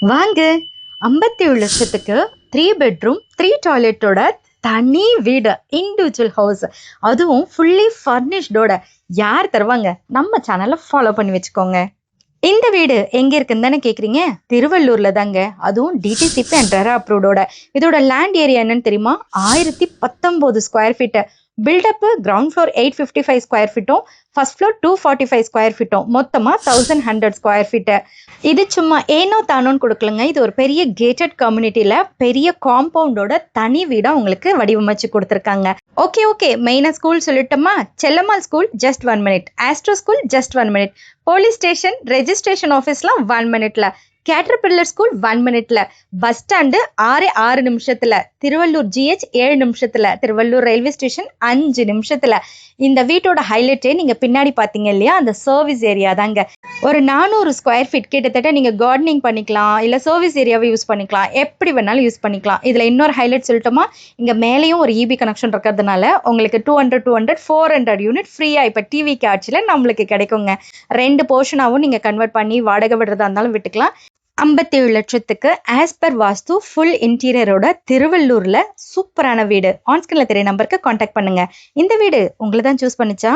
வாங்க 57 லட்சத்துக்கு 3 பெட்ரூம் 3 டாய்லெட்டோட தனி வீடு, இண்டிவிஜுவல் ஹவுஸ், அதுவும் ஃபுல்லி ஃபர்னிஷ்டோட யார் தருவாங்க? நம்ம சேனலை ஃபாலோ பண்ணி வச்சுக்கோங்க. இந்த வீடு எங்க இருக்குன்னு தானே கேக்குறீங்க? திருவள்ளூர்ல தாங்க, அதுவும் டிடிசிபி அண்ட் ரெரா அப்ரூவ்டோட. இதோட லேண்ட் ஏரியா என்னன்னு தெரியுமா? 1019 square feet. Built up ground floor 855 square ஃபீட்டும், ஃபர்ஸ்ட் ஃப்ளோர் 245 ஸ்கொயர் ஃபீட்டும், மொத்தமா 1100 ஸ்கொயர் ஃபீட். இது சும்மா ஏனோ தானோன்னு கொடுக்கலங்க, இது ஒரு பெரிய கேட்டட் கம்யூனிட்டியில பெரிய காம்பவுண்டோட தனி வீடா உங்களுக்கு வடிவமைச்சு கொடுத்துருக்காங்க. ஓகே, மெயினா ஸ்கூல் சொல்லட்டுமா? Chellammal school just 1 minute, Astro school just 1 minute, police station registration ஆஃபீஸ்லாம் 1 மினிட்ல, கேட்டர்பில்லர் ஸ்கூல் 1 மினிட்ல, பஸ் ஸ்டாண்டு 6 நிமிஷத்துல, திருவள்ளூர் ஜிஹெச் 7 நிமிஷத்துல, திருவள்ளூர் ரயில்வே ஸ்டேஷன் 5 நிமிஷத்துல. இந்த வீட்டோட ஹைலைட்டே நீங்க பின்னாடி பாத்தீங்க இல்லையா, அந்த சர்வீஸ் ஏரியா தாங்க. ஒரு 400 ஸ்கொயர் ஃபீட் கிட்டத்தட்ட நீங்க கார்டனிங் பண்ணிக்கலாம், இல்ல சர்வீஸ் ஏரியாவை யூஸ் பண்ணிக்கலாம், எப்படி வேணாலும் யூஸ் பண்ணிக்கலாம். இதுல இன்னொரு ஹைலைட் சொல்லட்டுமா? இங்க மேலேயும் ஒரு இபி கனெக்ஷன் இருக்கிறதுனால உங்களுக்கு 200 400 யூனிட் ஃப்ரீயா இப்ப டிவி காட்சியில நம்மளுக்கு கிடைக்குங்க. 2 போர்ஷனாவும் நீங்க கன்வெர்ட் பண்ணி வாடகை விடுறதா இருந்தாலும் விட்டுக்கலாம். 57 லட்சத்துக்கு ஆஸ் பர் வாஸ்து ஃபுல் இன்டீரியரோட திருவள்ளூர்ல சூப்பரான வீடு. ஆன்ஸ்கிரீன்ல தெரிய நம்பருக்கு கான்டாக்ட் பண்ணுங்க. இந்த வீடு உங்களை தான் சூஸ் பண்ணிச்சா?